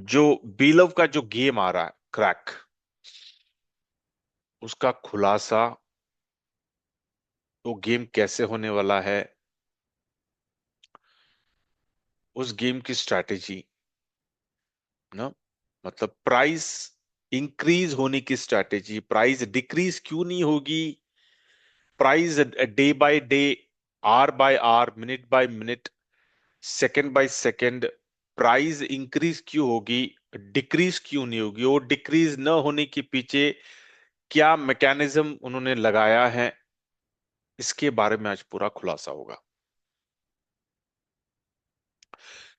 जो बीलव का जो गेम आ रहा है क्रैक, उसका खुलासा, वो गेम कैसे होने वाला है, उस गेम की स्ट्रैटेजी ना, मतलब प्राइस इंक्रीज होने की स्ट्रैटेजी, प्राइस डिक्रीज क्यों नहीं होगी, price day by day, hour by hour, minute by minute, second by second price increase क्यों होगी, डिक्रीज क्यों नहीं होगी, और डिक्रीज न होने के पीछे क्या मैकेनिज्म उन्होंने लगाया है, इसके बारे में आज पूरा खुलासा होगा।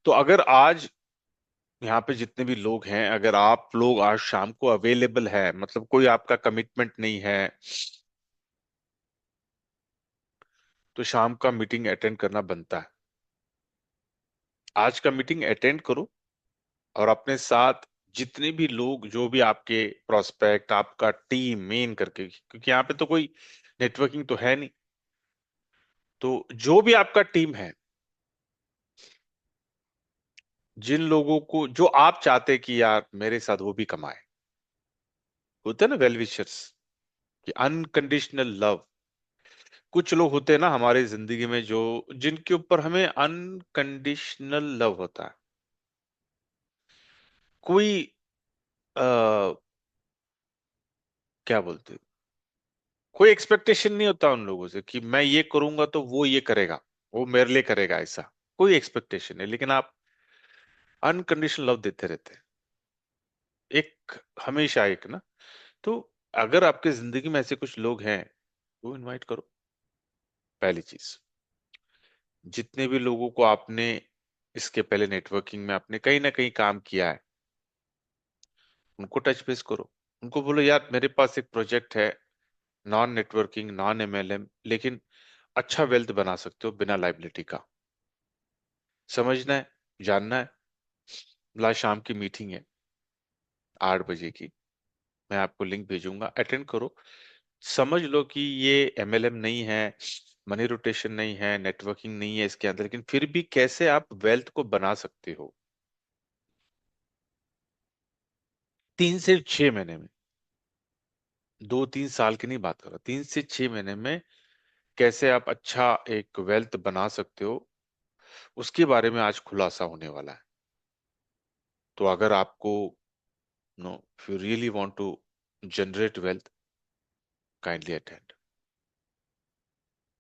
तो अगर आज यहाँ पे जितने भी लोग हैं, अगर आप लोग आज शाम को अवेलेबल है, मतलब कोई आपका कमिटमेंट नहीं है, तो शाम का मीटिंग अटेंड करना बनता है। आज का मीटिंग अटेंड करो और अपने साथ जितने भी लोग, जो भी आपके प्रोस्पेक्ट, आपका टीम मेन करके, क्योंकि यहाँ पे तो कोई नेटवर्किंग तो है नहीं, तो जो भी आपका टीम है, जिन लोगों को जो आप चाहते कि यार मेरे साथ वो भी कमाए, होते हैं ना वेल विशर्स, कि अनकंडीशनल लव। कुछ लोग होते हैं ना हमारी जिंदगी में, जो जिनके ऊपर हमें अनकंडीशनल लव होता है। कोई आ, क्या बोलते हैं, कोई एक्सपेक्टेशन नहीं होता उन लोगों से कि मैं ये करूंगा तो वो ये करेगा, वो मेरे लिए करेगा, ऐसा कोई एक्सपेक्टेशन नहीं, लेकिन आप अनकंडीशनल लव देते रहते हैं, एक हमेशा एक ना। तो अगर आपके जिंदगी में ऐसे कुछ लोग हैं, वो इनवाइट करो। पहली चीज, जितने भी लोगों को आपने इसके पहले नेटवर्किंग में आपने कहीं ना कहीं काम किया है, उनको टच बेस करो। उनको बोलो यार मेरे पास एक प्रोजेक्ट है, नॉन नेटवर्किंग, नॉन एमएलएम, लेकिन अच्छा वेल्थ बना सकते हो बिना लाइबिलिटी का। समझना है, जानना है, ला शाम की मीटिंग है 8 बजे की, मैं आपको लिंक भेजूंगा, अटेंड करो। समझ लो कि ये एमएलएम नहीं है, मनी रोटेशन नहीं है, नेटवर्किंग नहीं है इसके अंदर, लेकिन फिर भी कैसे आप वेल्थ को बना सकते हो 3 से 6 महीने में। 2-3 साल की नहीं बात कर रहा, 3 से 6 महीने में कैसे आप अच्छा एक वेल्थ बना सकते हो, उसके बारे में आज खुलासा होने वाला है। तो अगर आपको no, if you really want to generate wealth, kindly attend.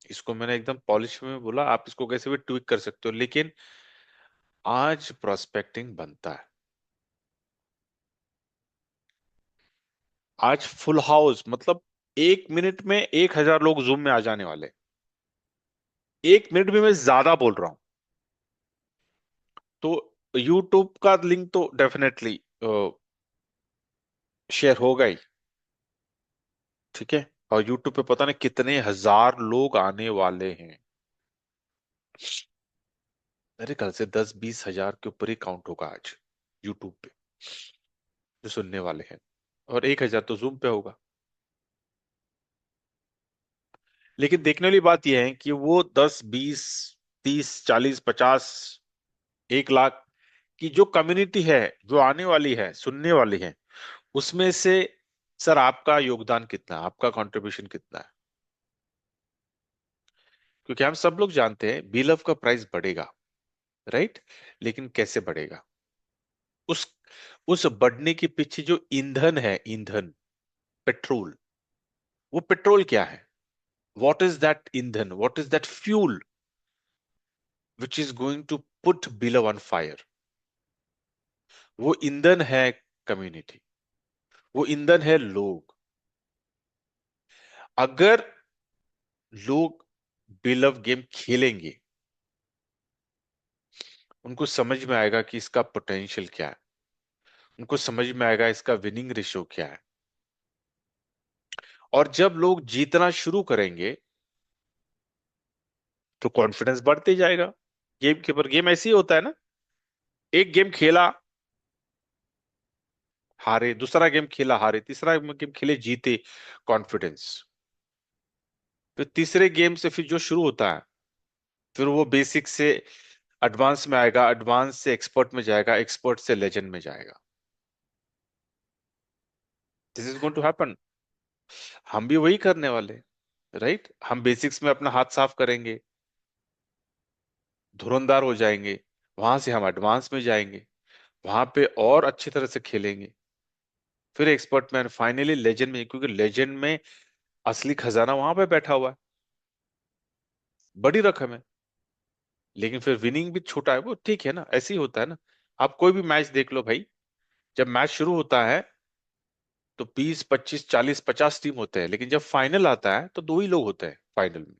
इसको मैंने एकदम पॉलिश में बोला, आप इसको कैसे भी ट्विक कर सकते हो, लेकिन आज प्रोस्पेक्टिंग बनता है। आज फुल हाउस, मतलब 1 मिनट में 1,000 लोग जूम में आ जाने वाले, 1 मिनट में मैं ज्यादा बोल रहा हूं। तो यूट्यूब का लिंक तो डेफिनेटली शेयर होगा ही, ठीक है। और यूट्यूब पे पता नहीं कितने हजार लोग आने वाले हैं, मेरे ख्याल से 10-20 हजार के ऊपर ही काउंट होगा आज यूट्यूब पे जो सुनने वाले हैं, और 1,000 तो जूम पे होगा। लेकिन देखने वाली बात यह है कि वो 10, 20, 30, 40, 50, 1 लाख की जो कम्युनिटी है, जो आने वाली है, सुनने वाली है, उसमें से सर आपका योगदान कितना है, आपका कंट्रीब्यूशन कितना है। क्योंकि हम सब लोग जानते हैं बिलव का प्राइस बढ़ेगा, राइट, लेकिन कैसे बढ़ेगा, उस उस बढ़ने के पीछे जो ईंधन है, ईंधन, पेट्रोल, वो पेट्रोल क्या है, व्हाट इज दैट ईंधन, what is that fuel which is going to put below on fire. वो ईंधन है कम्युनिटी, वो ईंधन है लोग। अगर लोग बिलव गेम खेलेंगे, उनको समझ में आएगा कि इसका पोटेंशियल क्या है, उनको समझ में आएगा इसका विनिंग रेशियो क्या है। और जब लोग जीतना शुरू करेंगे, तो कॉन्फिडेंस बढ़ते जाएगा। गेम के ऊपर गेम ऐसे ही होता है ना, एक गेम खेला हारे, दूसरा गेम खेला हारे, तीसरा गेम खेले जीते, कॉन्फिडेंस। फिर तीसरे गेम से फिर जो शुरू होता है, फिर वो बेसिक से एडवांस में आएगा, एडवांस से एक्सपर्ट में जाएगा, एक्सपर्ट से लेजेंड में जाएगा। This is going to happen. हम भी वही करने वाले, राइट। हम बेसिक्स में अपना हाथ साफ करेंगे, धुरंधार हो जाएंगे, वहां से हम एडवांस में जाएंगे, वहां पे और अच्छी तरह से खेलेंगे, फिर एक्सपर्ट में, फाइनली लेजेंड में, क्योंकि लेजेंड में असली खजाना वहां पे बैठा हुआ है, बड़ी रकम है। लेकिन फिर विनिंग भी छोटा है, वो ठीक है ना, ऐसे ही होता है ना। आप कोई भी मैच देख लो भाई, जब मैच शुरू होता है तो 20 25 40 50 टीम होते हैं, लेकिन जब फाइनल आता है तो दो ही लोग होते हैं फाइनल में।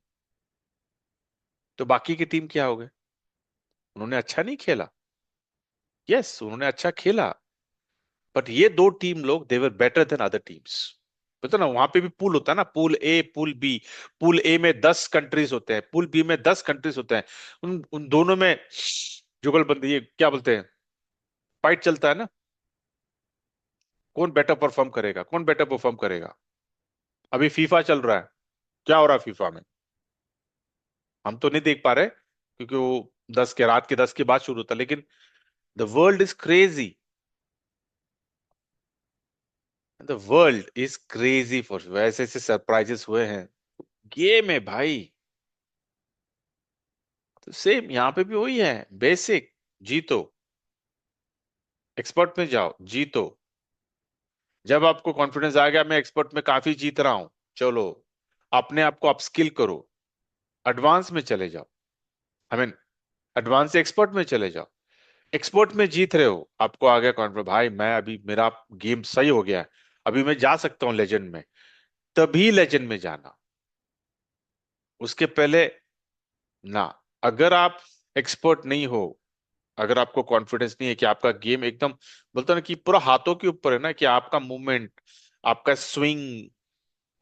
तो बाकी की टीम क्या हो गए? उन्होंने अच्छा नहीं खेला। यस, उन्होंने अच्छा खेला, बट ये दो टीम लोग they were better than other teams. पता ना, वहां पे भी पूल होता है ना, pool A pool B. Pool A में 10 कंट्रीज होते हैं, पूल बी में 10 कंट्रीज होते हैं। उन उन दोनों में जुगलबंदी, ये क्या बोलते हैं, फाइट चलता है ना। कौन बेटर परफॉर्म करेगा, कौन बेटर परफॉर्म करेगा। अभी फीफा चल रहा है, क्या हो रहा है फीफा में? हम तो नहीं देख पा रहे, क्योंकि वो 10 के रात के 10 के बाद शुरू होता है, लेकिन the world is crazy. The world is crazy for, वैसे ऐसे सरप्राइजेस हुए हैं गेम है भाई। तो सेम यहाँ पे भी वही है, बेसिक, जीतो, एक्सपर्ट में जाओ, जीतो। जब आपको कॉन्फिडेंस आ गया मैं एक्सपर्ट में काफी जीत रहा हूं, चलो अपने आप को अपस्किल करो, एडवांस में चले जाओ। आई मीन एडवांस से एक्सपर्ट में चले जाओ। एक्सपर्ट में जीत रहे हो, आपको आ गया कॉन्फिडेंस, भाई मैं अभी मेरा गेम सही हो गया है, अभी मैं जा सकता हूँ लेजेंड में। तभी लेजेंड में जाना, उसके पहले ना। अगर आप एक्सपर्ट नहीं हो, अगर आपको कॉन्फिडेंस नहीं है कि आपका गेम एकदम, बोलते हैं ना कि पूरा हाथों के ऊपर है ना, कि आपका मूवमेंट, आपका स्विंग,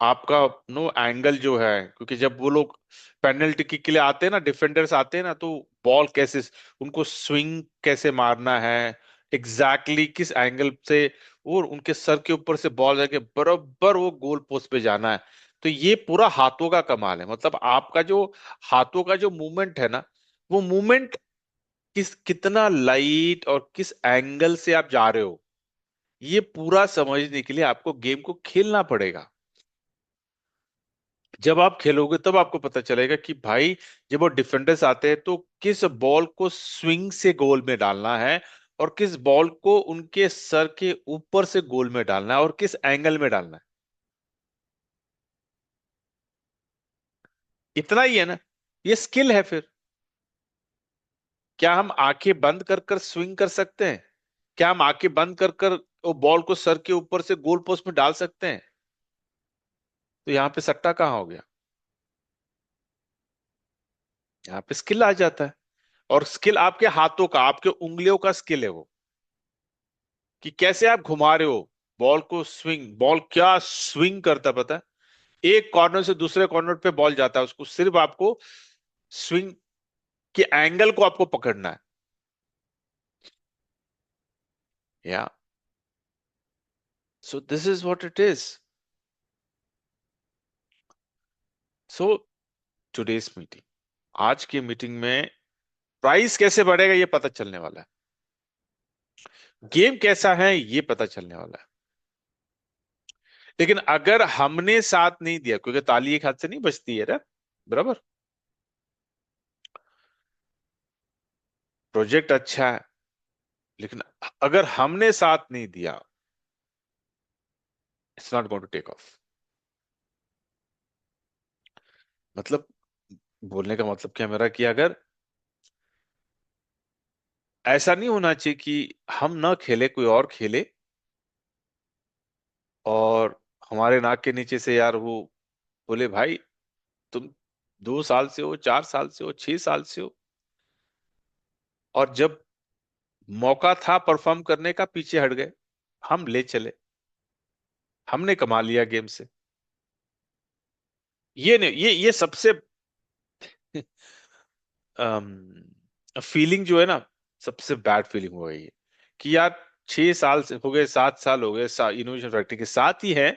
आपका नो एंगल जो है, क्योंकि जब वो लोग पेनल्टी किक के लिए आते हैं ना, डिफेंडर्स आते हैं ना, तो बॉल कैसे, उनको स्विंग कैसे मारना है, एग्जैक्टली किस एंगल से, और उनके सर के ऊपर से बॉल जाके बराबर वो गोल पोस्ट पे जाना है। तो ये पूरा हाथों का कमाल है, मतलब आपका जो हाथों का जो मूवमेंट है ना, वो मूवमेंट किस कितना लाइट और किस एंगल से आप जा रहे हो, ये पूरा समझने के लिए आपको गेम को खेलना पड़ेगा। जब आप खेलोगे तब आपको पता चलेगा कि भाई, जब वो डिफेंडर्स आते हैं तो किस बॉल को स्विंग से गोल में डालना है, और किस बॉल को उनके सर के ऊपर से गोल में डालना है, और किस एंगल में डालना है। इतना ही है ना, ये स्किल है फिर। क्या हम आंखें बंद कर कर स्विंग कर सकते हैं? क्या हम आंखें बंद कर कर वो बॉल को सर के ऊपर से गोल पोस्ट में डाल सकते हैं? तो यहाँ पे सट्टा कहाँ हो गया? यहाँ पे स्किल आ जाता है। और स्किल आपके हाथों का, आपके उंगलियों का स्किल है वो, कि कैसे आप घुमा रहे हो बॉल को। स्विंग, बॉल क्या स्विंग करता है पता है? एक कॉर्नर से दूसरे कॉर्नर पे बॉल जाता है, उसको सिर्फ आपको स्विंग के एंगल को आपको पकड़ना है। या so this is what it is. So today's meeting, आज की मीटिंग में प्राइस कैसे बढ़ेगा ये पता चलने वाला है, गेम कैसा है ये पता चलने वाला है। लेकिन अगर हमने साथ नहीं दिया, क्योंकि ताली एक हाथ से नहीं बजती है ना, बराबर। प्रोजेक्ट अच्छा है, लेकिन अगर हमने साथ नहीं दिया, it's not going to take off. मतलब बोलने का मतलब क्या मेरा, कि अगर ऐसा नहीं होना चाहिए कि हम ना खेले, कोई और खेले, और हमारे नाक के नीचे से यार वो बोले भाई तुम 2 साल से हो, 4 साल से हो, 6 साल से हो, और जब मौका था परफॉर्म करने का पीछे हट गए। हम ले चले, हमने कमा लिया गेम से। ये नहीं, ये सबसे फीलिंग जो है ना, सबसे बैड फीलिंग हो गई है, कि यार 6 साल से हो गए, 7 साल हो गए, इनोवेशन फैक्ट्री के साथ ही है,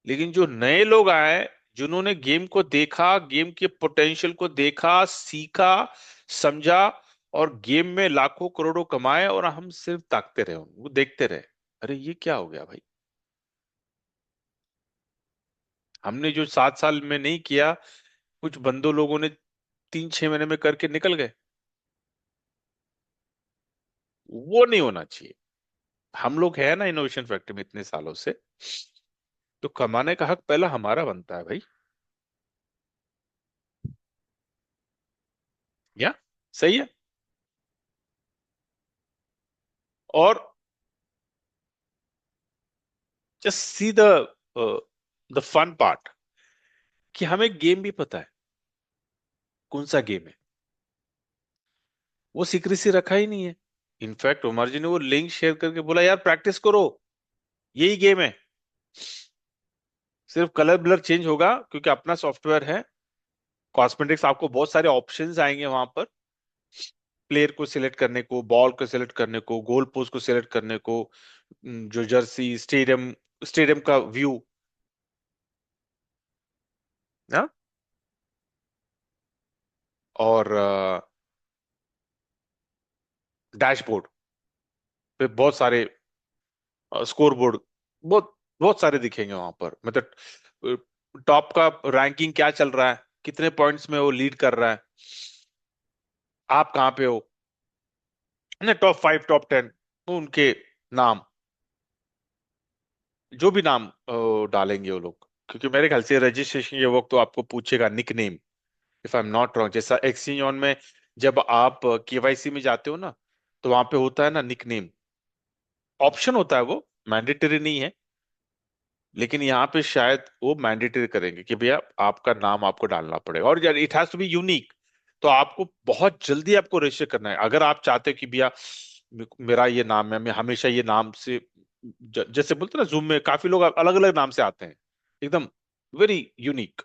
लेकिन जो नए लोग आए, जिन्होंने गेम को देखा, गेम के पोटेंशियल को देखा, सीखा, समझा, और गेम में लाखों करोड़ों कमाए और हम सिर्फ ताकते रहे, वो देखते रहे। अरे ये क्या हो गया भाई? हमने जो 7 साल में नहीं किया, कुछ बंदों लोगों ने 3-6 महीने में करके निकल गए। वो नहीं होना चाहिए। हम लोग है ना इनोवेशन फैक्ट्री में इतने सालों से, तो कमाने का हक पहला हमारा बनता है भाई। या सही है। और just see the fun part, कि हमें गेम भी पता है कौन सा गेम है। वो सीक्रेसी रखा ही नहीं है। इनफैक्ट उमर जी ने वो लिंक शेयर करके बोला यार प्रैक्टिस करो, यही गेम है, सिर्फ कलर ब्लर चेंज होगा क्योंकि अपना सॉफ्टवेयर है। कॉस्मेटिक्स आपको बहुत सारे ऑप्शंस आएंगे वहां पर, प्लेयर को सिलेक्ट करने को, बॉल को सिलेक्ट करने को, गोल पोस्ट को सिलेक्ट करने को, जो जर्सी, स्टेडियम, स्टेडियम का व्यू ना, और डैशबोर्ड पे बहुत सारे, स्कोर बोर्ड, बहुत बहुत सारे दिखेंगे वहां पर। मतलब टॉप का रैंकिंग क्या चल रहा है, कितने पॉइंट्स में वो लीड कर रहा है, आप कहाँ पे हो ना, टॉप 5, टॉप 10, उनके नाम, जो भी नाम डालेंगे वो लोग। क्योंकि मेरे ख्याल से रजिस्ट्रेशन के वक्त तो आपको पूछेगा nickname, if I am not wrong. जैसा एक्सचेंज ऑन में जब आप केवाईसी में जाते हो ना, तो वहां पे होता है ना निक नेम, ऑप्शन होता है, वो मैंडेटरी नहीं है। लेकिन यहाँ पे शायद वो मैंडेटरी करेंगे कि भैया आपका नाम आपको डालना पड़ेगा, और it has to be unique. तो आपको बहुत जल्दी आपको रजिस्टर करना है अगर आप चाहते हो कि भैया मेरा ये नाम है, मैं हमेशा ये नाम से, जैसे बोलते हैं ना जूम में काफी लोग अलग अलग नाम से आते हैं, एकदम वेरी यूनिक।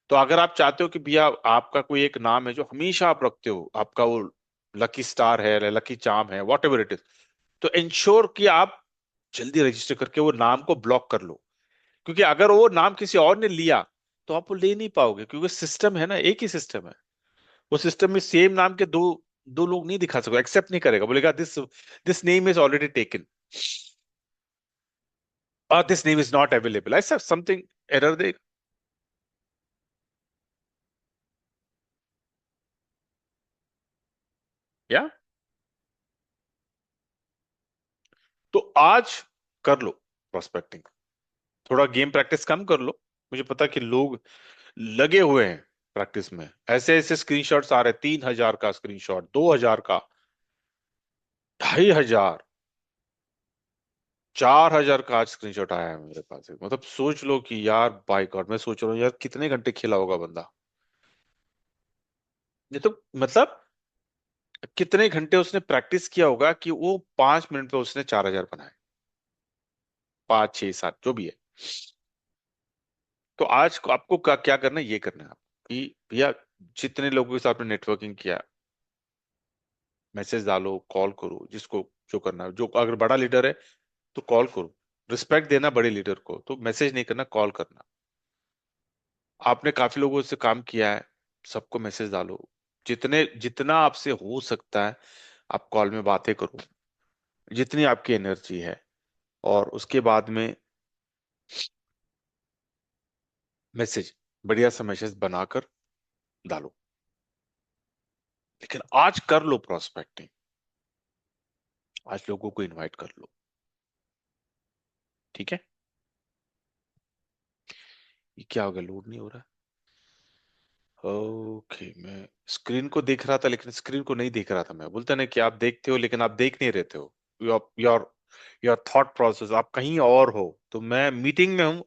तो अगर आप चाहते हो कि भैया आपका कोई एक नाम है जो हमेशा आप रखते हो, आपका वो लकी स्टार है, लकी चार्म है, वॉट एवर इट इज, तो इंश्योर कि आप जल्दी रजिस्टर करके वो नाम को ब्लॉक कर लो। क्योंकि अगर वो नाम किसी और ने लिया तो आप वो ले नहीं पाओगे, क्योंकि सिस्टम है ना, एक ही सिस्टम है। वो सिस्टम में सेम नाम के दो दो लोग नहीं दिखा सकते, एक्सेप्ट नहीं करेगा, बोलेगा this this name is already taken, और this name is not available, ऐसा समथिंग एरर दे। या तो आज कर लो प्रोस्पेक्टिंग, थोड़ा गेम प्रैक्टिस कम कर लो। मुझे पता कि लोग लगे हुए हैं प्रैक्टिस में, ऐसे ऐसे स्क्रीनशॉट्स आ रहे हैं, 3,000 का स्क्रीनशॉट, 2,000 का, 2,500, 4,000 का आज स्क्रीनशॉट आया है मेरे पास। मतलब सोच लो कि यार बाय गॉड, मैं सोच रहा हूँ यार कितने घंटे खेला होगा बंदा। ये तो मतलब कितने घंटे उसने प्रैक्टिस किया होगा कि वो 5 मिनट में उसने 4,000 बनाए, 5, 6, 7 जो भी है। तो आज आपको क्या करना है, ये करना है कि भैया जितने लोगों के साथ आपने नेटवर्किंग किया, मैसेज डालो, कॉल करो, जिसको जो करना है, जो अगर बड़ा लीडर है तो कॉल करो, रिस्पेक्ट देना बड़े लीडर को, तो मैसेज नहीं करना, कॉल करना। आपने काफी लोगों से काम किया है, सबको मैसेज डालो, जितने जितना आपसे हो सकता है आप कॉल में बातें करो, जितनी आपकी एनर्जी है। और उसके बाद में मैसेज, बढ़िया सा मैसेज बनाकर डालो। लेकिन आज कर लो प्रोस्पेक्टिंग, आज लोगों को इनवाइट कर लो। ठीक है। ये क्या हो गया, लोड नहीं हो रहा? ओके, मैं स्क्रीन को देख रहा था लेकिन स्क्रीन को नहीं देख रहा था। मैं बोलता ना कि आप देखते हो लेकिन आप देख नहीं रहते हो, your your your thought process, आप कहीं और हो। तो मैं मीटिंग में हूँ,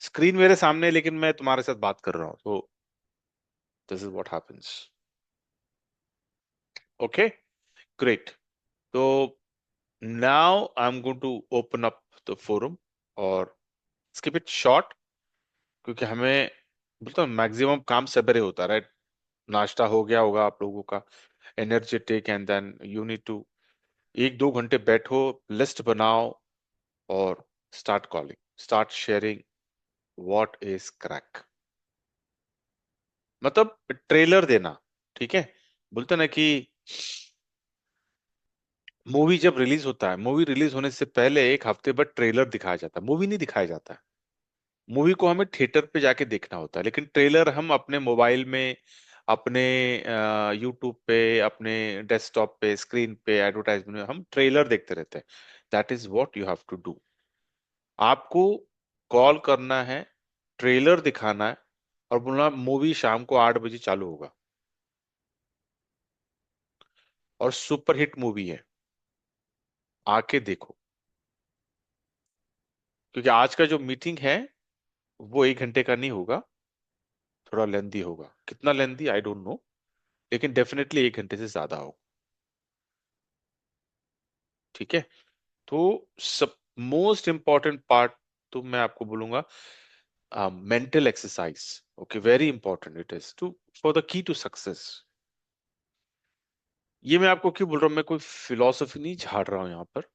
स्क्रीन मेरे सामने है, लेकिन मैं तुम्हारे साथ बात कर रहा हूँ, तो this is what happens. Okay, great. तो now I am going to open up the forum, और स्किप इट शॉर्ट, क्योंकि हमें बोलता हूँ मैक्सिमम काम सवेरे होता है, राइट? नाश्ता हो गया होगा आप लोगों का, energetic, and then you need to 1-2 घंटे बैठो, लिस्ट बनाओ, और start calling, start sharing what is crack, मतलब ट्रेलर देना। ठीक है, बोलते ना कि मूवी जब रिलीज होता है, मूवी रिलीज होने से पहले एक हफ्ते बाद ट्रेलर दिखाया जाता है, मूवी नहीं दिखाया जाता है। मूवी को हमें थिएटर पे जाके देखना होता है, लेकिन ट्रेलर हम अपने मोबाइल में, अपने यूट्यूब पे, अपने डेस्कटॉप पे, स्क्रीन पे, एडवर्टाइजमेंट में हम ट्रेलर देखते रहते हैं। That is what you have to do. आपको कॉल करना है, ट्रेलर दिखाना है, और बोलना मूवी शाम को 8 बजे चालू होगा, और सुपरहिट मूवी है, आके देखो। क्योंकि आज का जो मीटिंग है वो 1 घंटे का नहीं होगा, थोड़ा लेंदी होगा। कितना लेंदी आई डोंट नो, लेकिन डेफिनेटली 1 घंटे से ज्यादा हो। ठीक है। तो सब मोस्ट इंपॉर्टेंट पार्ट, तो मैं आपको बोलूंगा mental exercise. Okay, very important it is to for the key to success. ये मैं आपको क्यों बोल रहा हूँ, मैं कोई फिलोसफी नहीं झाड़ रहा हूं यहाँ पर,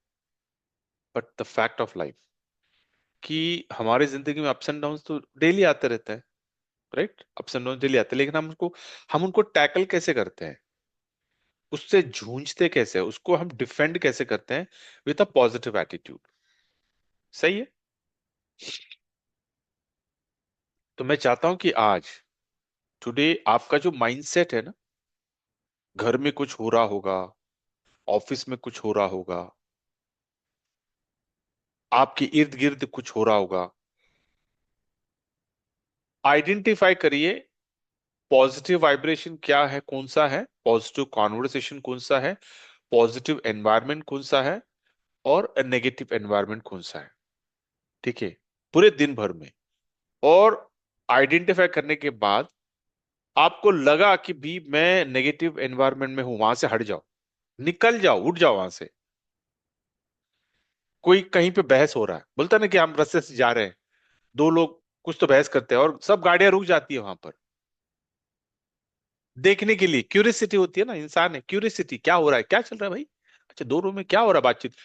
but the fact of life कि हमारी जिंदगी में अप्स एंड डाउन तो डेली आते रहते हैं। Right, ups and down daily आते हैं, लेकिन हम उनको टैकल कैसे करते हैं, उससे जूझते कैसे हैं, उसको हम डिफेंड कैसे करते हैं विद अ पॉजिटिव एटीट्यूड। सही है। तो मैं चाहता हूं कि आज, टुडे, आपका जो माइंडसेट है ना, घर में कुछ हो रहा होगा, ऑफिस में कुछ हो रहा होगा, आपके इर्द गिर्द कुछ हो रहा होगा, आइडेंटिफाई करिए पॉजिटिव वाइब्रेशन क्या है, कौन सा है, पॉजिटिव कॉन्वर्सेशन कौन सा है, पॉजिटिव एनवायरनमेंट कौन सा है, और नेगेटिव एनवायरनमेंट कौन सा है। ठीक है, पूरे दिन भर में। और आइडेंटिफाई करने के बाद आपको लगा कि भी मैं नेगेटिव एनवायरनमेंट में हूं, वहां से हट जाओ, निकल जाओ, उठ जाओ वहां से। कोई कहीं पे बहस हो रहा है, बोलता ना कि हम रास्ते से जा रहे हैं, दो लोग कुछ तो बहस करते हैं और सब गाड़ियां रुक जाती है वहां पर, देखने के लिए। क्यूरियसिटी होती है ना, इंसान है, क्यूरियसिटी क्या हो रहा है, क्या चल रहा है भाई, अच्छा दो रूम में क्या हो रहा है बातचीत।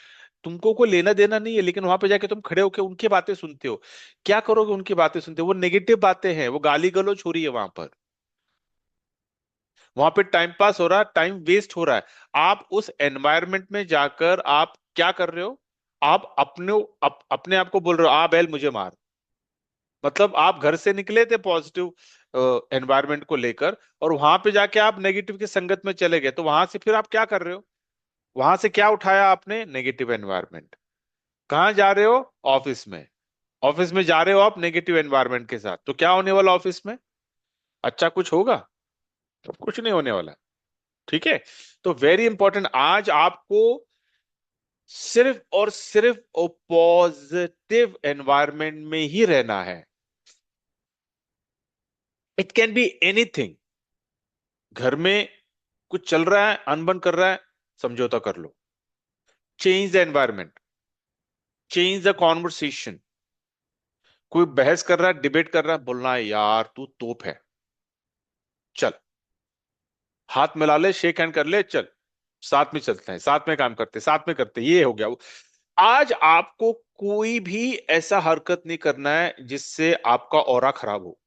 तुमको कोई लेना देना नहीं है, लेकिन वहां पे जाके तुम खड़े होकर उनकी बातें सुनते हो। क्या करोगे, उनकी बातें सुनते हो, वो नेगेटिव बातें हैं, वो गाली गलौज हो रही है वहां पर, वहां पे टाइम पास हो रहा है, टाइम वेस्ट हो रहा है। आप उस एनवायरनमेंट में जाकर आप क्या कर रहे हो, आप अपने आप को बोल रहे हो आ बैल मुझे मार। मतलब आप घर से निकले थे पॉजिटिव एनवायरनमेंट को लेकर, और वहां पे जाके आप नेगेटिव की संगत में चले गए, तो वहां से फिर आप क्या कर रहे हो, वहां से क्या उठाया आपने, नेगेटिव एनवायरनमेंट। कहाँ जा रहे हो, ऑफिस में। ऑफिस में जा रहे हो आप नेगेटिव एनवायरनमेंट के साथ, तो क्या होने वाला ऑफिस में, अच्छा कुछ होगा, तो कुछ नहीं होने वाला। ठीक है। तो वेरी इंपॉर्टेंट, आज आपको सिर्फ और सिर्फ पॉजिटिव एनवायरनमेंट में ही रहना है। It can be anything. घर में कुछ चल रहा है, अनबन कर रहा है, समझौता कर लो, change the environment, change the conversation. कोई बहस कर रहा है, डिबेट कर रहा है, बोलना है यार तू तोप है, चल हाथ मिला ले, शेक हैंड कर ले, चल साथ में चलते हैं, साथ में काम करते हैं, साथ में करते हैं, ये हो गया वो। आज आपको कोई भी ऐसा हरकत नहीं करना है जिससे आपका ऑरा खराब हो,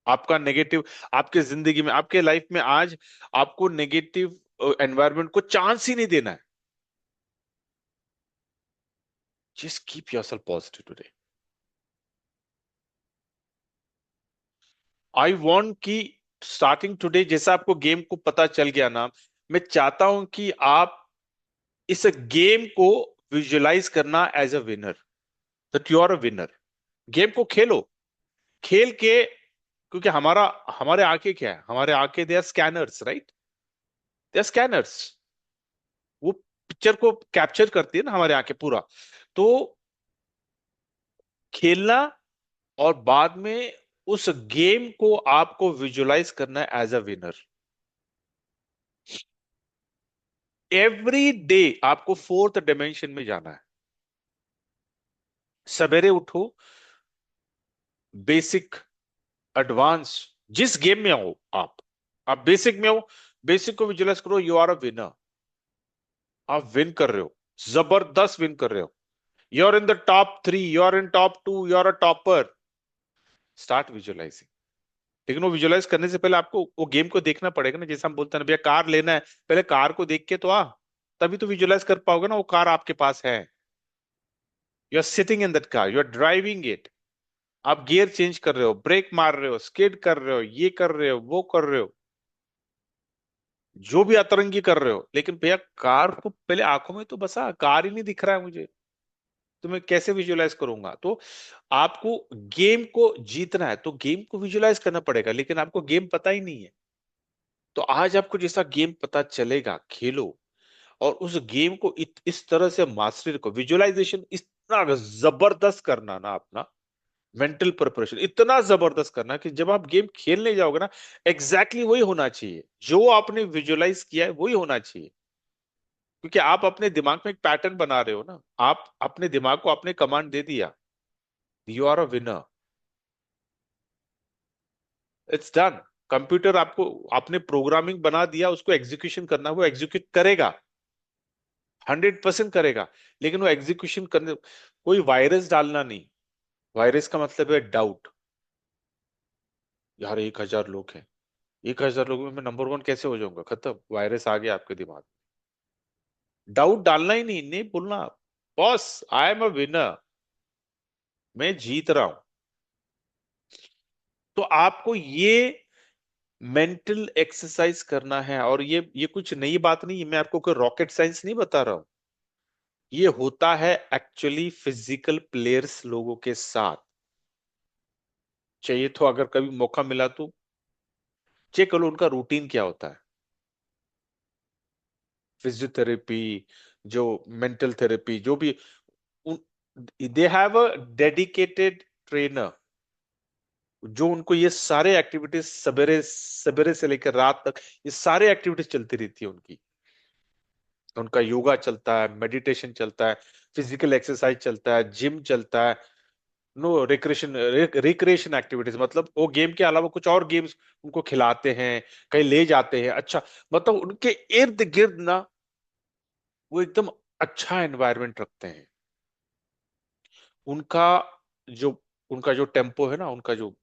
आपका नेगेटिव, आपके जिंदगी में, आपके लाइफ में आज आपको नेगेटिव एनवायरनमेंट को चांस ही नहीं देना है। Just keep yourself positive today. I want कि स्टार्टिंग टुडे, जैसा आपको गेम को पता चल गया ना, मैं चाहता हूं कि आप इस गेम को विजुअलाइज करना as a winner, that you are a winner. Game को खेलो, खेल के, क्योंकि हमारे आंखें क्या है, हमारे आंखें they are scanners, right, they are scanners. वो पिक्चर को कैप्चर करती है ना हमारे आंखें पूरा। तो खेलना, और बाद में उस गेम को आपको विजुअलाइज करना है as a winner. Every day आपको फोर्थ डायमेंशन में जाना है। सवेरे उठो, बेसिक, एडवांस, जिस गेम में हो आप बेसिक में हो, बेसिक को विजुअलाइज करो, यू आर अ विनर। आप विन कर रहे हो, जबरदस्त विन कर रहे हो, you are in the top 3, you are in top 2, you are a topper. Start visualising. लेकिन वो विजुअलाइज करने से पहले आपको वो गेम को देखना पड़ेगा ना। जैसे हम बोलते हैं ना, भैया कार लेना है, पहले कार को देख के तो आ, तभी तो विजुअलाइज कर पाओगे ना वो कार आपके पास है। You are sitting in that car, you are driving it. आप गियर चेंज कर रहे हो, ब्रेक मार रहे हो, स्किड कर रहे हो, ये कर रहे हो, वो कर रहे हो, जो भी अतरंगी कर रहे हो, लेकिन भैया कार को पहले आंखों में तो बसा, कार ही नहीं दिख रहा है मुझे, तो मैं कैसे विजुअलाइज करूंगा? तो आपको गेम को जीतना है तो गेम को विजुअलाइज करना पड़ेगा, लेकिन आपको गेम पता ही नहीं है। तो आज आपको जैसा गेम पता चलेगा, खेलो, और उस गेम को इस तरह से मास्टरी को, विजुअलाइजेशन इतना जबरदस्त करना ना अपना, मेंटल प्रिपरेशन इतना जबरदस्त करना कि जब आप गेम खेलने जाओगे ना, एग्जैक्टली वही होना चाहिए जो आपने विजुअलाइज किया है, वही होना चाहिए। क्योंकि आप अपने दिमाग में एक पैटर्न बना रहे हो ना, आप अपने दिमाग को आपने कमांड दे दिया, you are a winner, it's done. Computer आपको, आपने प्रोग्रामिंग बना दिया, उसको एग्जीक्यूशन करना, वो एग्जीक्यूट करेगा, 100% करेगा। लेकिन वो एग्जीक्यूशन करने, कोई वायरस डालना नहीं। वायरस का मतलब है डाउट। यार 1,000 लोग हैं, 1,000 लोगों में मैं नंबर वन कैसे हो जाऊंगा? खत्म, वायरस आ गया आपके दिमाग में। डाउट डालना ही नहीं, नहीं बोलना, boss I am a winner, मैं जीत रहा हूं। तो आपको ये मेंटल एक्सरसाइज करना है, और ये कुछ नई बात नहीं है, मैं आपको कोई रॉकेट साइंस नहीं बता रहा हूं। ये होता है एक्चुअली फिजिकल प्लेयर्स लोगों के साथ। चाहिए तो अगर कभी मौका मिला तो चेक करो उनका रूटीन क्या होता है। फिजियोथेरेपी, जो मेंटल थेरेपी, जो भी, they have a dedicated trainer जो उनको ये सारे एक्टिविटीज, सवेरे सवेरे से लेकर रात तक ये सारे एक्टिविटीज चलती रहती है उनकी। उनका योगा चलता है, मेडिटेशन चलता है, फिजिकल एक्सरसाइज चलता है, जिम चलता है। नो रिक्रेशन, रिक्रिएशन एक्टिविटीज, मतलब वो गेम के अलावा कुछ और गेम्स उनको खिलाते हैं, कहीं ले जाते हैं। अच्छा, मतलब उनके इर्द गिर्द ना वो एकदम अच्छा एनवायरनमेंट रखते हैं। उनका जो उनका जो टेम्पो है ना, उनका जो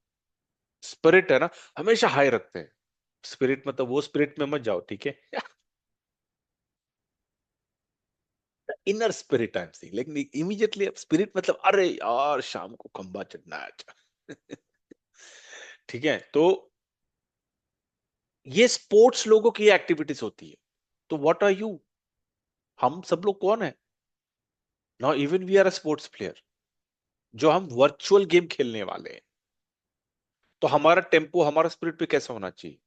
स्पिरिट है ना, हमेशा हाई रखते हैं। स्पिरिट मतलब वो स्पिरिट में मत जाओ, ठीक है? Inner spirit I am saying, लेकिन इमीडिएटली स्पिरिट मतलब अरे यार शाम को खंबा चढ़ना है, अच्छा। ठीक है, तो ये स्पोर्ट्स लोगों की एक्टिविटीज होती है। तो व्हाट आर यू? हम सब लोग कौन है? Now even we are a sports player, जो हम वर्चुअल गेम खेलने वाले हैं। तो हमारा टेम्पो, हमारा स्पिरिट भी कैसा होना चाहिए?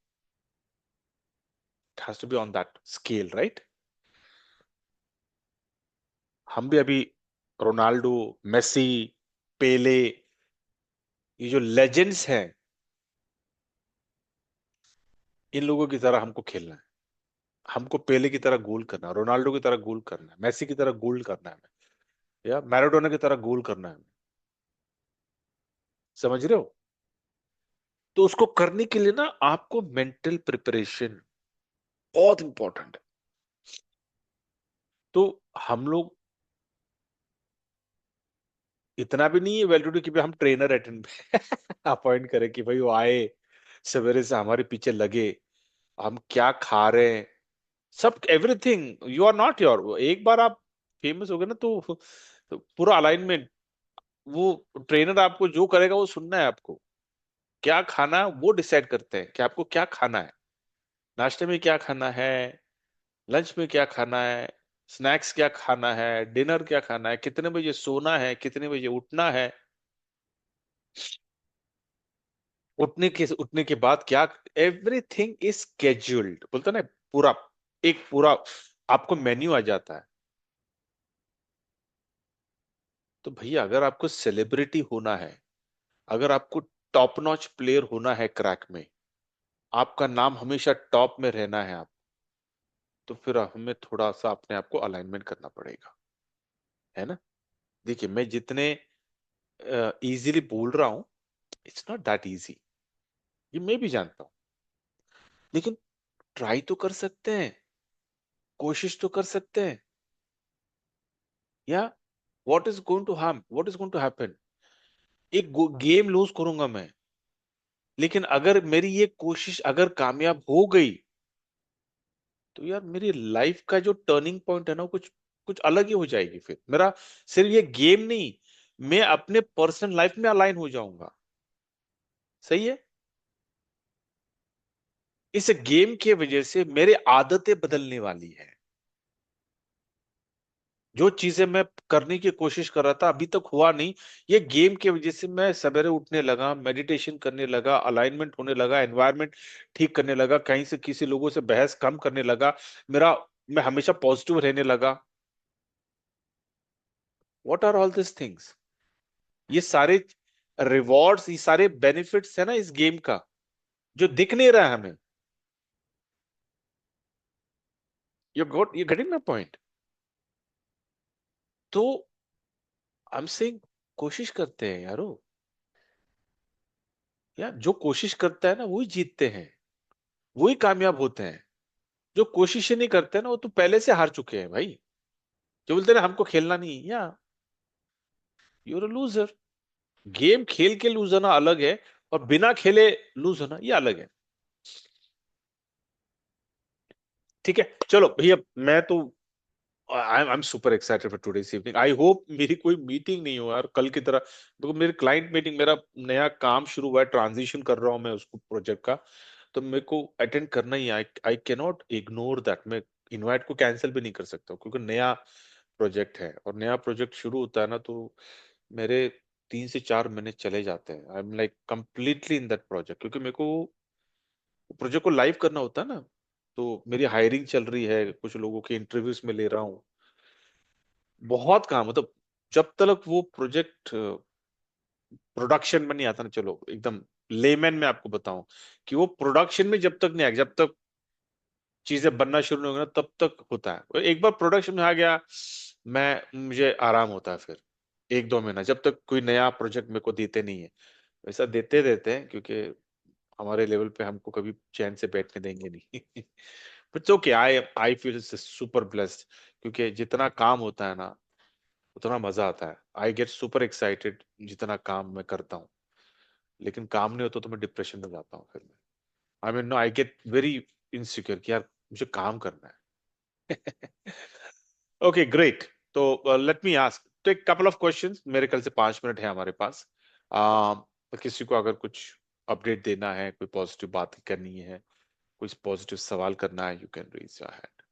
It has to be on that scale, right? हम भी अभी रोनाल्डो, मेसी, पेले, ये जो लेजेंड्स हैं, इन लोगों की तरह हमको खेलना है। हमको पेले की तरह गोल करना है, रोनाल्डो की तरह गोल करना है, मेसी की तरह गोल करना है, या मैराडोना की तरह गोल करना है। समझ रहे हो? तो उसको करने के लिए ना आपको मेंटल प्रिपरेशन बहुत इंपॉर्टेंट है। तो हम लोग इतना भी नहीं है वेल टू डू कि भाई हम ट्रेनर अटेंड अपॉइंट करें कि भाई वो आए, सवेरे से हमारे पीछे लगे, हम क्या खा रहे हैं, सब everything, you are not your. एक बार आप फेमस हो गए ना तो पूरा अलाइनमेंट, वो ट्रेनर आपको जो करेगा वो सुनना है आपको। क्या खाना है वो डिसाइड करते हैं कि आपको क्या खाना है, नाश्ते में क्या खाना है, लंच में क्या खाना है, स्नैक्स क्या खाना है, डिनर क्या खाना है, कितने बजे सोना है, कितने बजे उठना है, उठने के बाद क्या, एवरीथिंग इज स्केड्यूल्ड, बोलते ना पूरा, एक पूरा आपको मेन्यू आ जाता है। तो भैया अगर आपको सेलिब्रिटी होना है, अगर आपको टॉप नॉच प्लेयर होना है क्रैक में, आपका नाम हमेशा टॉप में रहना है आप, तो फिर हमें थोड़ा सा अपने आप को अलाइनमेंट करना पड़ेगा, है ना? देखिए मैं जितने इजीली बोल रहा हूं, इट्स नॉट दैट इजी, ये मैं भी जानता हूं, लेकिन ट्राई तो कर सकते हैं, कोशिश तो कर सकते हैं। या what is going to harm, what is going to happen? एक गेम लूज करूंगा मैं, लेकिन अगर मेरी ये कोशिश अगर कामयाब हो गई तो यार मेरी लाइफ का जो टर्निंग पॉइंट है ना, कुछ कुछ अलग ही हो जाएगी। फिर मेरा सिर्फ ये गेम नहीं, मैं अपने पर्सनल लाइफ में अलाइन हो जाऊंगा। सही है। इस गेम के वजह से मेरी आदतें बदलने वाली है। जो चीजें मैं करने की कोशिश कर रहा था अभी तक हुआ नहीं, ये गेम की वजह से मैं सवेरे उठने लगा, मेडिटेशन करने लगा, अलाइनमेंट होने लगा, एनवायरनमेंट ठीक करने लगा, कहीं से किसी लोगों से बहस कम करने लगा, मेरा मैं हमेशा पॉजिटिव रहने लगा। What are all this things? ये सारे रिवॉर्ड्स, ये सारे बेनिफिट्स है ना इस गेम का, जो दिख नहीं रहा है हमें। You getting my point? तो हम से कोशिश करते हैं यारो, यार जो कोशिश करता है ना वही जीतते हैं, वही कामयाब होते हैं। जो कोशिश ही नहीं करते ना वो तो पहले से हार चुके हैं भाई। जो बोलते हैं ना हमको खेलना नहीं, या यूर अ लूजर। गेम खेल के लूज होना अलग है, और बिना खेले लूज होना ये अलग है। ठीक है चलो भैया, मैं तो I am super excited for today's evening. I hope मेरी कोई मीटिंग नहीं हो यार कल की तरह, देखो मेरी क्लाइंट मीटिंग, मेरा नया काम शुरू हुआ है, ट्रांजिशन कर रहा हूं मैं उसको प्रोजेक्ट का, तो मेरे को अटेंड करना ही। I I can not ignore that. मैं इनवाइट को कैंसिल भी नहीं कर सकता हूँ, क्योंकि नया प्रोजेक्ट है, और नया प्रोजेक्ट शुरू होता है ना तो मेरे 3 से 4 महीने चले जाते हैं। I am like completely in that project, क्योंकि मेरे को प्रोजेक्ट को लाइव करना होता है ना। तो मेरी हायरिंग चल रही है, कुछ लोगों के इंटरव्यूज में ले रहा हूँ, बहुत काम मतलब। जब तक वो प्रोजेक्ट प्रोडक्शन में नहीं आता ना, चलो एकदम लेमैन में आपको बताऊं, कि वो प्रोडक्शन में जब तक नहीं आएगा, जब तक चीजें बनना शुरू नहीं होगा ना, तब तक होता है। और एक बार प्रोडक्शन में आ गया, मैं मुझे आराम होता है फिर 1-2 महीना, जब तक कोई नया प्रोजेक्ट मेरे को देते नहीं है। वैसा देते देते हैं, क्योंकि हमारे लेवल पे हमको कभी चैन से बैठने देंगे नहीं। But okay, I I feel super blessed, क्योंकि जितना काम होता है ना उतना मजा आता है। आई गेट सुपर एक्साइटेड जितना काम मैं करता हूँ, लेकिन काम नहीं होता तो मैं डिप्रेशन में जाता हूँ। फिर मैं I mean no, I get very insecure कि यार मुझे काम करना है। Okay great. तो लेट मी आस्क तो एक कपल ऑफ क्वेश्चंस, मेरे ख्याल से 5 मिनट है हमारे पास। तो किसी को अगर कुछ अपडेट देना है, कोई पॉजिटिव बात करनी है, कुछ पॉजिटिव सवाल करना है, you can raise your hand.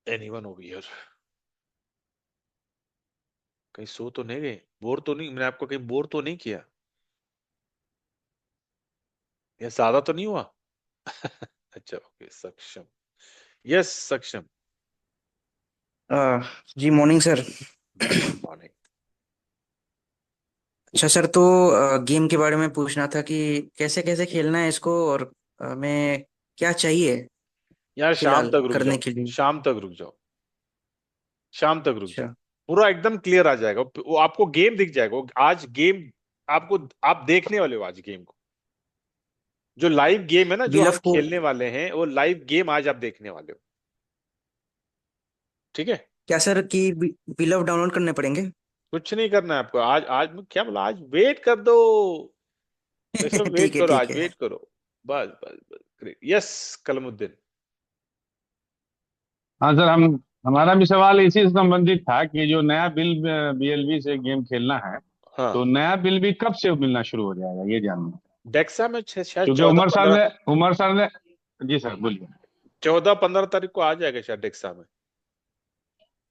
Anyone over here? कहीं सो तो नहीं गए, बोर तो नहीं, मैंने आपको कहीं बोर तो नहीं किया, या ज्यादा तो नहीं हुआ? अच्छा ओके, सक्षम। यस सक्षम। अ, जी मॉर्निंग सर। Morning morning. अच्छा सर, तो गेम के बारे में पूछना था कि कैसे कैसे खेलना है इसको, और मैं क्या चाहिए यार शाम फिलहाल तक रुक करने जाओ, के लिए। शाम तक रुक जाओ, शाम तक रुक जाओ। अच्छा। पूरा एकदम क्लियर आ जाएगा, वो आपको गेम दिख जाएगा। आज गेम आपको, आप देखने वाले हो आज गेम को। जो लाइव गेम है ना जो हम बिलफ को खेलने वाले हैं, वो लाइव गेम आज आप देखने वाले हो। ठीक है। क्या सर कि बिलफ डाउनलोड करने पड़ेंगे? कुछ नहीं करना है आपको आज। आज मैं क्या बोला, आज वेट कर दो, सब वेट ठीक है करो, ठीक आज है। वेट करो। बस बस बस, ग्रेट। यस कलमुद्दीन। हाँ सर, हम हमारा भी सवाल इसी से संबंधित था कि जो नया बिल बीएलबी से गेम खेलना है, तो हाँ, नया बिल भी कब से मिलना शुरू हो जाएगा, ये जानना है। डेक्सा में शायद क्योंकि चौदह पंद्रह उमर सर ने जी सर बोलिए। 14-15 तारीख को आ जाएगा शायद डेक्सा में।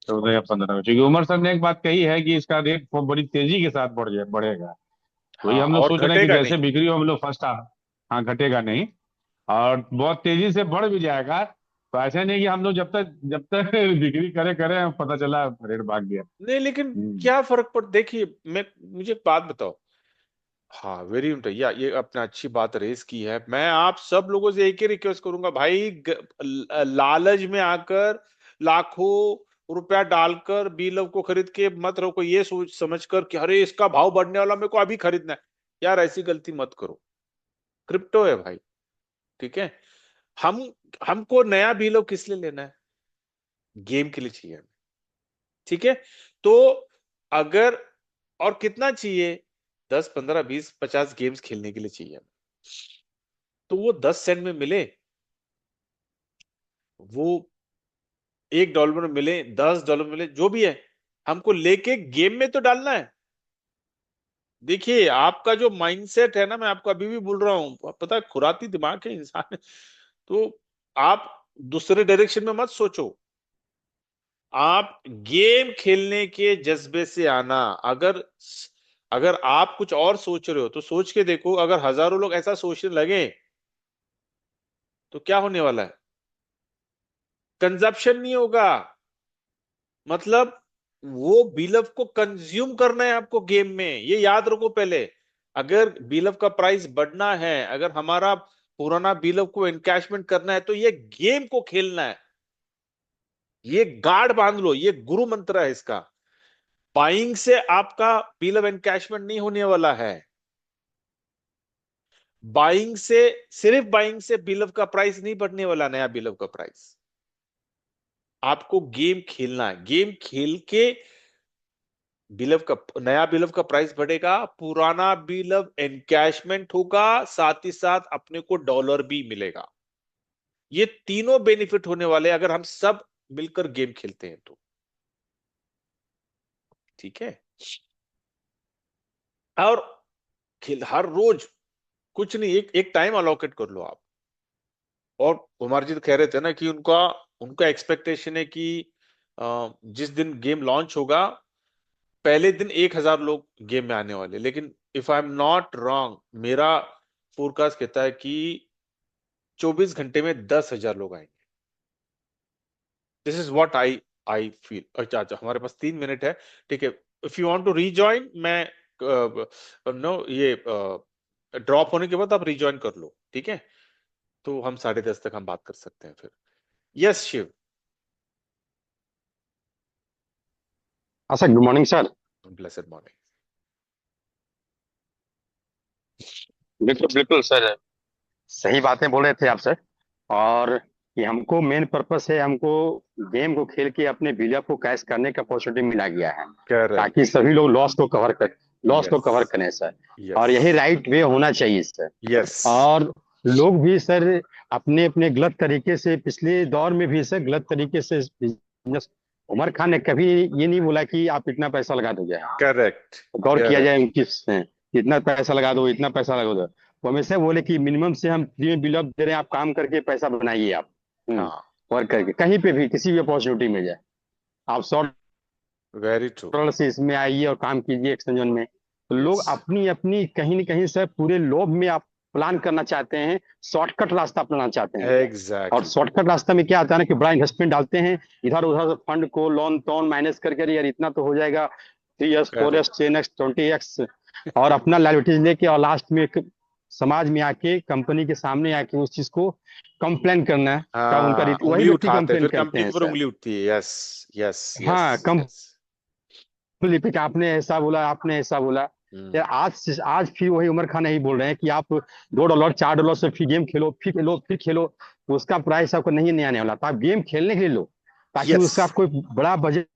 14 या 15 क्योंकि उमर सर ने एक बात कही है कि इसका रेट बहुत बड़ी तेजी के साथ बढ़ेगा। वही हाँ, हम लोग और सोच रहे हैं कि घटेगा जैसे नहीं। बिक्री हो हम लोग फर्स्ट हाफ। हाँ, घटेगा नहीं। और बहुत तेजी से बढ़ भी जाएगा। तो ऐसा नहीं कि हम लोग जब तक बिक्री करे करे पता चला रेट भाग गया। नहीं लेकिन हम्म। क्या फर्क पड़, देखिए मैं, मुझे एक बात बताओ। हाँ वेरी या ये आपने अच्छी बात रेस की है। मैं आप सब लोगों से एक ही रिक्वेस्ट करूंगा भाई, लालच में आकर लाखों रुपया डालकर बीलव को खरीद के मत रखो, ये सोच समझ कर कि अरे इसका भाव बढ़ने वाला, मेरे को अभी खरीदना है। यार ऐसी गलती मत करो। क्रिप्टो है भाई। ठीक है। हम हमको नया बीलव किस लिए लेना है? गेम के लिए चाहिए हमें। ठीक है। तो अगर, और कितना चाहिए? 10 15 20 50 गेम्स खेलने के लिए चाहिए, तो वो 10 सेंट में मिले, वो $1 में मिले, $10 में मिले, जो भी है, हमको लेके गेम में तो डालना है। देखिए आपका जो माइंडसेट है ना, मैं आपको अभी भी बोल रहा हूं, पता है खुराती दिमाग है इंसान, तो आप दूसरे डायरेक्शन में मत सोचो, आप गेम खेलने के जज्बे से आना। अगर अगर आप कुछ और सोच रहे हो तो सोच के देखो, अगर हजारों लोग ऐसा सोचने लगे तो क्या होने वाला है? कंजप्शन नहीं होगा, मतलब वो बिलव को कंज्यूम करना है आपको गेम में, ये याद रखो पहले। अगर बिलव का प्राइस बढ़ना है, अगर हमारा पुराना बिलव को एनकैशमेंट करना है, तो ये गेम को खेलना है। ये गार्ड बांध लो, ये गुरु मंत्र है इसका। बाइंग से आपका बिलव एनकैशमेंट नहीं होने वाला है। बाइंग से, सिर्फ बाइंग से बिलव का प्राइस नहीं बढ़ने वाला, नया बिलव का प्राइस। आपको गेम खेलना है, गेम खेल के बिलव का, नया बिलव का प्राइस बढ़ेगा, पुराना बिलव एनकैशमेंट होगा, साथ ही साथ अपने को डॉलर भी मिलेगा। ये तीनों बेनिफिट होने वाले अगर हम सब मिलकर गेम खेलते हैं तो। ठीक है, और खेल हर रोज कुछ नहीं, एक एक टाइम अलोकेट कर लो आप। और कुमार जी तो कह रहे थे ना कि उनका उनका एक्सपेक्टेशन है कि जिस दिन गेम लॉन्च होगा, पहले दिन 1,000 लोग गेम में आने वाले, लेकिन if I am not wrong, मेरा फोरकास्ट कहता है कि 24 घंटे में 10,000 लोग आएंगे। This is what I feel. अच्छा अच्छा, हमारे पास 3 मिनट है, ठीक है। If you want to rejoin, मैं नो ये ड्रॉप होने के बाद आप रीजॉइन कर लो, ठीक है, तो हम 10:30 तक हम बात कर सकते हैं फिर। यस शिव। हाँ sir, good morning sir. Blessed morning. बिल्कुल बिल्कुल सर, सही बातें बोल रहे थे आप सर। और ये हमको मेन पर्पस है, हमको गेम को खेल के अपने बिलियर को कैश करने का अपॉर्चुनिटी मिला गया है, ताकि करेक्ट। सभी लोग लॉस को यस कवर करें सर। यस और यही राइट वे होना चाहिए सर। यस। और लोग भी सर अपने अपने गलत तरीके से, पिछले दौर में भी सर गलत तरीके से बिजनेस, उमर खान ने कभी ये नहीं बोला कि आप इतना पैसा लगा दोगे, करेक्ट गौर किया जाए करेक्ट। उनकी, इतना पैसा लगा दो, इतना पैसा लगा दो। वो हमेशा बोले कि मिनिमम से हम फ्री में बिल अप दे रहे हैं, आप काम करके पैसा बनाइए आप। हाँ, वर्क करके कहीं पे भी किसी भी अपॉर्चुनिटी मिल जाए, आप वेरी ट्रू। $100 से इसमें आइए और काम कीजिए एक्सटेंजन में। तो यस लोग अपनी अपनी कहीं ना कहीं से पूरे लोभ में आप प्लान करना चाहते हैं, शॉर्टकट रास्ता अपनाना चाहते हैं। और एग्जैक्टली। शॉर्टकट रास्ता में क्या आता है ना कि बड़ा इन्वेस्टमेंट डालते हैं, इधर उधर फंड को लोन तोन मैनेज करके, अरे यार इतना तो हो जाएगा, 3x 4x correct. 10x 20x, और अपना लाइबिलिटीज लेके, और लास्ट में एक समाज में आके, कंपनी के सामने आके उस चीज को कंप्लेन करना का उनका हाँ, वही उंगली व्यक्ति उठाते हैं, कंप्लेन फिर करते कंपनी के हैं ऊपर सर। उंगली उठती है। यस यस यस हाँ, यस। कंपनी पे आपने ऐसा बोला, आपने ऐसा बोला। यार आज फिर वही उमर खान यही बोल रहे हैं कि आप $2 $4 से फिर गेम खेलो, फिर खेलो, फिर खेलो, तो उसका प्राइस आपको नहीं आने वाला। तो आप गेम खेलने के लिए लो, ताकि यस, उसका कोई बड़ा बजट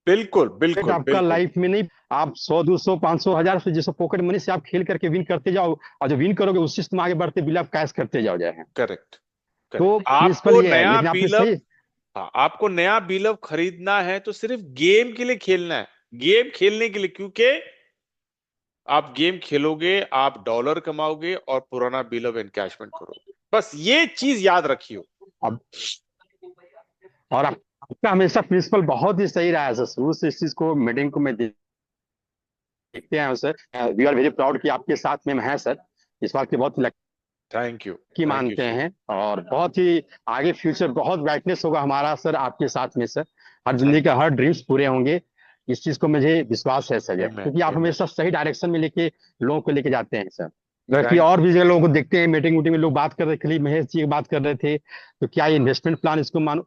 बिल्कुल बिल्कुल आपका बिल्कुल। लाइफ में नहीं। आप 100 200 500 1000 से जैसे पॉकेट मनी से आप खेल करके विन करते जाओ, और जो विन करोगे उससे तुम आगे बढ़ते बिल आप कैश करते जाओ जाए। करेक्ट तो करेक्ट। प्रिंसिपल आपको ये है, नया लेकिन आपने बिलअप, सही। हाँ, आपको नया बिलअप खरीदना है तो सिर्फ गेम के लिए खेलना है, गेम खेलने के लिए, क्योंकि आप गेम खेलोगे, आप डॉलर कमाओगे और पुराना बिलअप एनकैशमेंट करोगे। बस ये चीज याद रखियो। अब और आपका हमेशा प्रिंसिपल बहुत ही सही रहा है सर, शुरू से इस चीज को मीटिंग को मैं देखते हैं sir. We are very proud कि आपके साथ में है सर, इस बात की बहुत thank you. Lucky thank you मानते शिव। हैं। और बहुत ही आगे फ्यूचर बहुत ब्राइटनेस होगा हमारा सर आपके साथ में सर, हर जिंदगी थैंक का हर ड्रीम्स पूरे होंगे, इस चीज को मुझे विश्वास है सर, यू। क्योंकि आप आमेन। हमेशा सही डायरेक्शन में लेके लोगों को लेके जाते हैं सर। बाकी थैंक और भी जगह लोगों को देखते हैं, मीटिंग मीटिंग में लोग बात कर रहे थे, महेश जी बात कर रहे थे, तो क्या इन्वेस्टमेंट प्लान इसको मानो